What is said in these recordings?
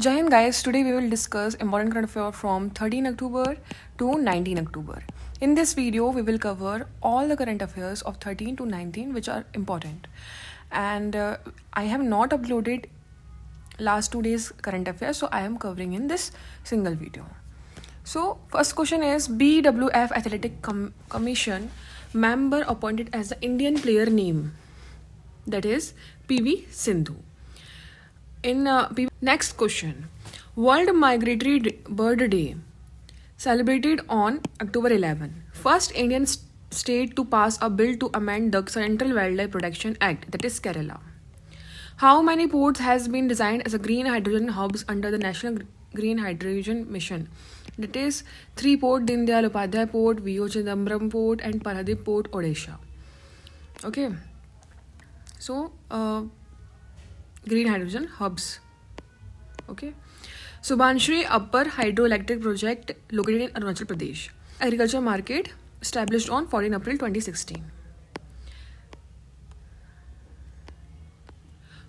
Jai Hind guys, today we will discuss important current affairs from 13 October to 19 October. In this video, we will cover all the current affairs of 13 to 19 which are important. And I have not uploaded last 2 days current affairs, so I am covering in this single video. So first question is BWF Athletic Commission member appointed as the Indian player name, that is PV Sindhu. Next question. World Migratory Bird Day celebrated on October 11. First Indian state to pass a bill to amend the Central Wildlife Protection Act, that is Kerala. How many ports has been designed as a green hydrogen hubs under the National Green Hydrogen Mission? That is 3 port, Deen Dayal Upadhyay Port, V.O. Chidambaram Port and Paradip Port, Odisha. Okay. So, green hydrogen hubs. Okay. Subanshree Upper Hydroelectric Project located in Arunachal Pradesh. Agriculture market established on 14 April 2016.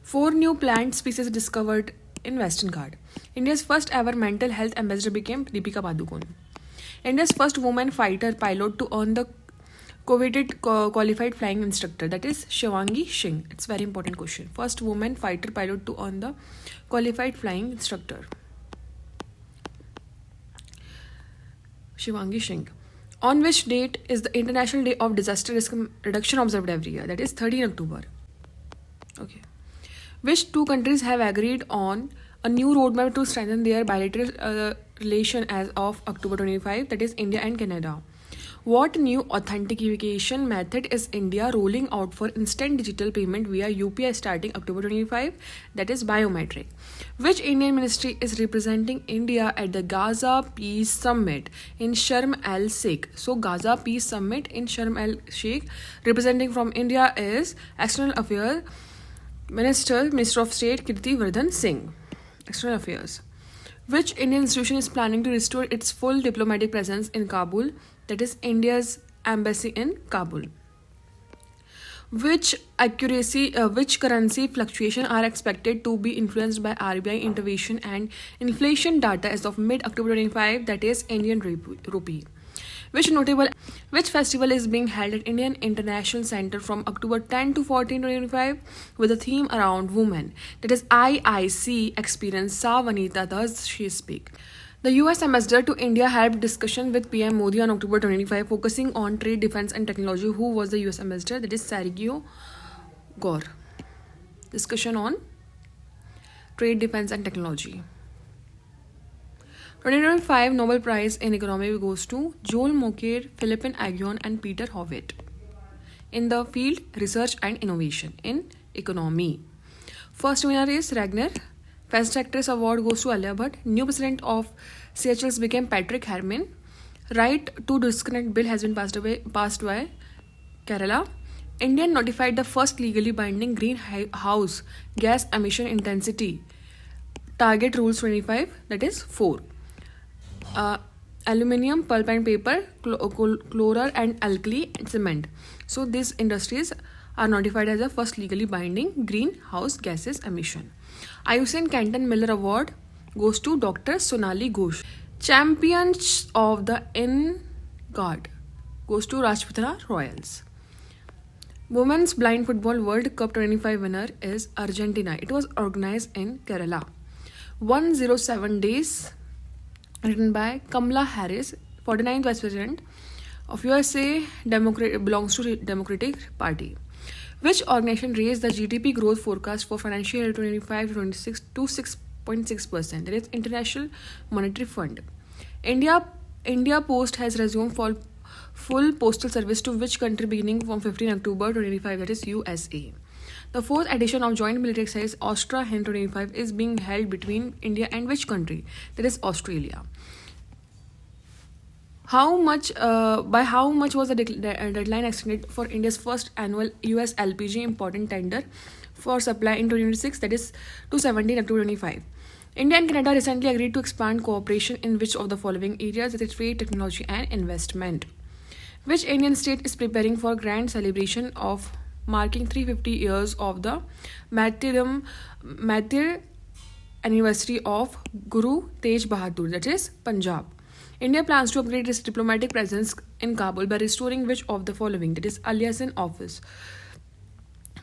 4 new plant species discovered in Western Ghat. India's first ever mental health ambassador became Deepika Padukone. India's first woman fighter pilot to earn the coveted qualified flying instructor, that is Shivangi Singh. It's very important question. First woman fighter pilot to earn the qualified flying instructor, Shivangi Singh. On which date is the International Day of Disaster Risk Reduction observed every year? That is 13 October. Okay. Which 2 countries have agreed on a new roadmap to strengthen their bilateral relation as of October 25? That is India and Canada. What new authentication method is India rolling out for instant digital payment via UPI starting October 25? That is biometric. Which Indian ministry is representing India at the Gaza Peace Summit in Sharm el-Sheikh? So Gaza Peace Summit in Sharm el-Sheikh, representing from India is External Affairs Minister of State Kirti Vardhan Singh. External Affairs. Which Indian institution is planning to restore its full diplomatic presence in Kabul? That is India's embassy in Kabul. Which currency fluctuation are expected to be influenced by RBI intervention and inflation data as of mid-October 25? That is Indian rupee. Which festival is being held at Indian International Center from October 10 to 14, 2025 with a theme around women? That is IIC Experience Sa Vanita Thus She Speak. The US Ambassador to India held discussion with PM Modi on October 25 focusing on trade, defense and technology. Who was the US Ambassador? That is Sergio Gore. Discussion on trade, defense and technology. 2025 Nobel Prize in Economics goes to Joel Mokyr, Philippine Aghion and Peter Howitt in the field Research and Innovation in Economy. First winner is Ragnar. Best Actress Award goes to Alia Bhatt. New president of Seychelles became Patrick Harmon. Right to disconnect bill has been passed by Kerala. India notified the first legally binding greenhouse gas emission intensity target rules 25, that is 4. Aluminium, pulp and paper, chlorine and alkali and cement. So these industries are notified as the first legally binding greenhouse gases emission. IUCN Canton Miller Award goes to Dr. Sonali Ghosh. Champions of the Guard goes to Rajputana Royals. Women's Blind Football World Cup 25 winner is Argentina. It was organized in Kerala. 107 Days, written by Kamala Harris, 49th Vice President of USA, belongs to Democratic Party. Which organization raised the GDP growth forecast for financial year 25 to 26 to 6.6%? That is International Monetary Fund. India Post has resumed for full postal service to which country beginning from 15 October 2025? That is USA. The 4th edition of Joint Military Exercise Austra-Hind 2025 is being held between India and which country? That is Australia. By how much was the deadline extended for India's first annual US LPG important tender for supply in 2026? That is to 17 October 2025. India and Canada recently agreed to expand cooperation in which of the following areas? That is trade, technology and investment. Which Indian state is preparing for grand celebration of marking 350 years of the anniversary of Guru Tej Bahadur, that is Punjab. India plans to upgrade its diplomatic presence in Kabul by restoring which of the following, that is alias in office.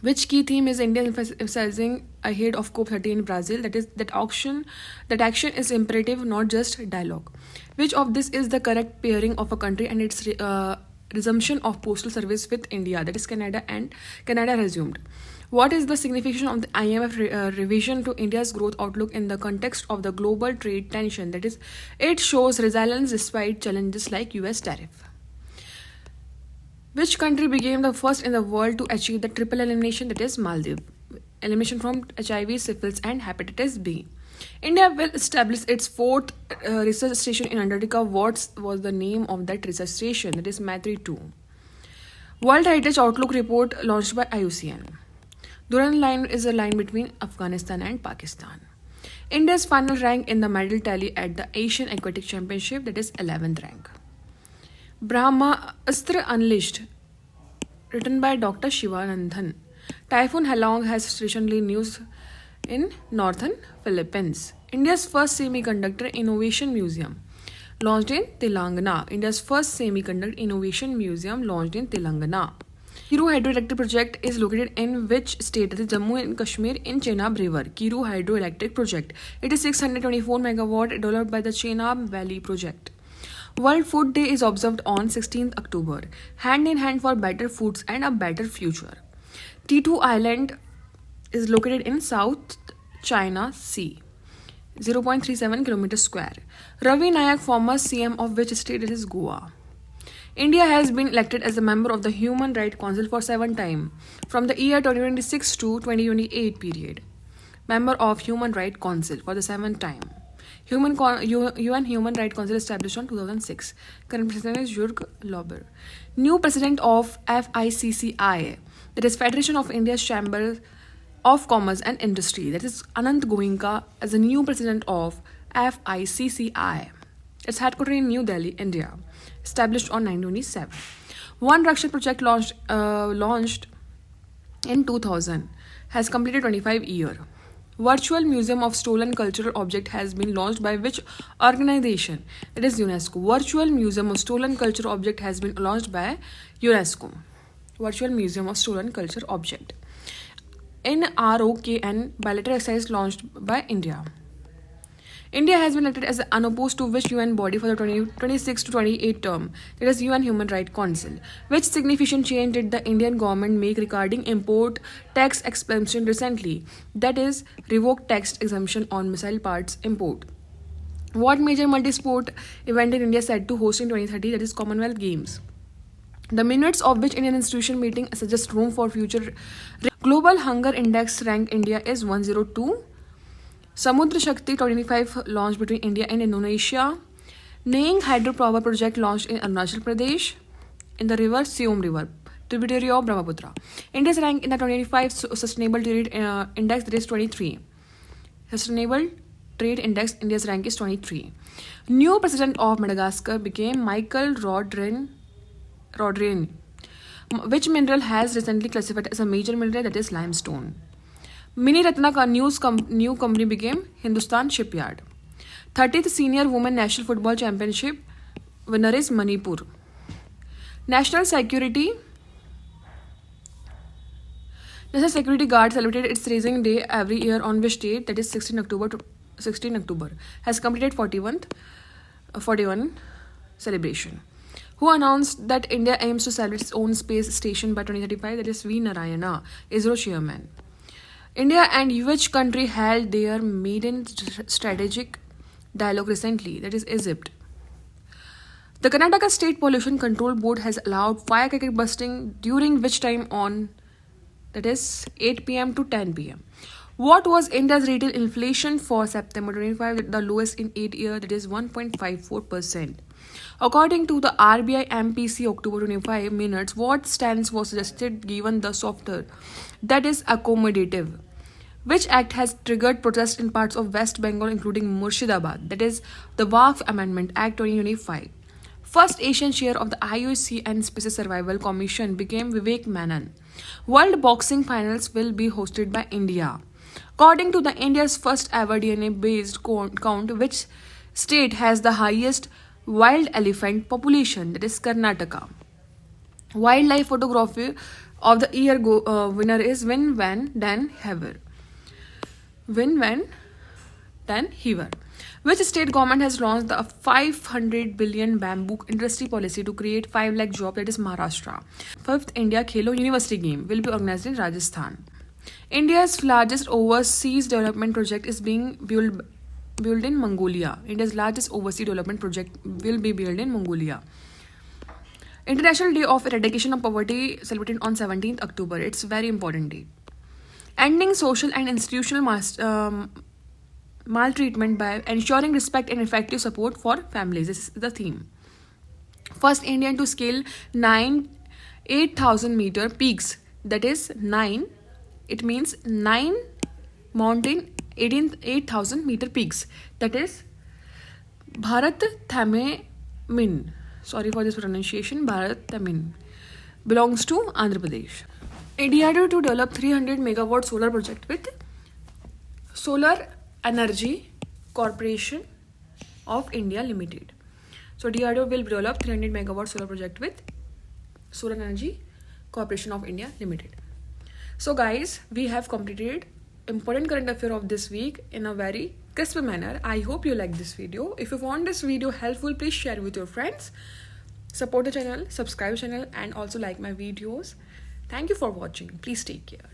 Which key theme is India emphasizing ahead of COP30 in Brazil? That is that action is imperative, not just dialogue. Which of this is the correct pairing of a country and its resumption of postal service with India? That is Canada and Canada resumed. What is the significance of the IMF revision to India's growth outlook in the context of the global trade tension? That is, it shows resilience despite challenges like US tariff. Which country became the first in the world to achieve the triple elimination, that is Maldives? Elimination from HIV, syphilis and hepatitis B. India will establish its fourth research station in Antarctica. What was the name of that research station? That is Maitri 2. World Heritage Outlook Report launched by IUCN. Durand Line is a line between Afghanistan and Pakistan. India's final rank in the medal tally at the Asian Aquatic Championship, that is 11th rank. Brahmastra Unleashed, written by Dr. Shivanandhan. Typhoon Halong has recently news in northern Philippines. India's first semiconductor innovation museum launched in Telangana. India's first semiconductor innovation museum launched in Telangana. Kiru Hydroelectric Project is located in which state? That is Jammu and Kashmir in Chenab River. Kiru Hydroelectric Project. It is 624 megawatt developed by the Chenab Valley Project. World Food Day is observed on 16th October. Hand in hand for better foods and a better future. T2 Island is located in South China Sea. 0.37 km square. Ravi Nayak, former CM of which state? It is Goa. India has been elected as a member of the Human Rights Council for 7 times from the year 2026 to 2028 period. Member of Human Rights Council for the 7th time. UN Human Rights Council established on 2006. Current president is Jürg Lauber. New president of FICCI, that is Federation of India's Chamber of Commerce and Industry, that is Anant Goenka as the new president of FICCI. Its headquarters in New Delhi, India, established on 1927. One Raksha project launched in 2000 has completed 25 years. Virtual Museum of Stolen Cultural Object has been launched by which organization? It is UNESCO. Virtual Museum of Stolen Cultural Object has been launched by UNESCO. Virtual Museum of Stolen Cultural Object. NROKN bilateral exercise launched by India. India has been elected as unopposed to which UN body for the 2026 to 28 term? That is UN Human Rights Council. Which significant change did the Indian government make regarding import tax exemption recently? That is revoke tax exemption on missile parts import. What major multi-sport event in India set to host in 2030? That is Commonwealth Games. The minutes of which Indian institution meeting suggest room for future. Global Hunger Index rank India is 102. Samudra Shakti 25 launched between India and Indonesia. Naying Hydropower Project launched in Arunachal Pradesh. In the river Siom River, tributary of Brahmaputra. India's rank in the 2025 Sustainable Trade Index, that is 23. Sustainable Trade Index, India's rank is 23. New president of Madagascar became Michael Rodrien. Which mineral has recently classified as a major mineral? That is limestone. Mini Ratna ka new company became Hindustan Shipyard. 30th Senior Women National Football Championship winner is Manipur. National Security Guard celebrated its raising day every year on which date? That is 16 October. Has completed 41 celebration. Who announced that India aims to establish its own space station by 2035? That is V. Narayana, ISRO chairman. India and which country held their maiden strategic dialogue recently? That is Egypt. The Karnataka State Pollution Control Board has allowed firecracker busting during which time on? That is 8 p.m. to 10 p.m. What was India's retail inflation for September 25? The lowest in 8 years, that is 1.54%. According to the RBI MPC October 25 minutes, what stance was suggested given the softer, that is accommodative? Which act has triggered protest in parts of West Bengal including Murshidabad? That is the Waqf Amendment Act 2025. First Asian chair of the IOC and Species Survival Commission became Vivek Menon. World Boxing Finals will be hosted by India. According to the India's first ever DNA-based count, which state has the highest wild elephant population? That is Karnataka. Wildlife photography of the year winner is Win Van Den Hever. Win Van Den Hever. Which state government has launched the 500 billion bamboo industry policy to create 5 lakh jobs? That is Maharashtra. 5th India Khelo University Game will be organized in Rajasthan. India's largest overseas development project is being built in Mongolia. India's largest overseas development project will be built in Mongolia. International Day of Eradication of Poverty celebrated on 17th October. It's a very important day. Ending social and institutional maltreatment by ensuring respect and effective support for families. This is the theme. First Indian to scale 8,000 meter peaks. That is 9. It means 9 mountain 8,000 meter peaks. That is Bharat Thamemin. Sorry for this pronunciation. Bharat Thamemin. Belongs to Andhra Pradesh. DRDO to develop 300 megawatt solar project with Solar Energy Corporation of India Limited. So DRDO will develop 300 megawatt solar project with Solar Energy Corporation of India Limited. So guys, we have completed important current affair of this week in a very crisp manner. I hope you like this video. If you found this video helpful, please share with your friends. Support the channel, subscribe channel, and also like my videos. Thank you for watching. Please take care.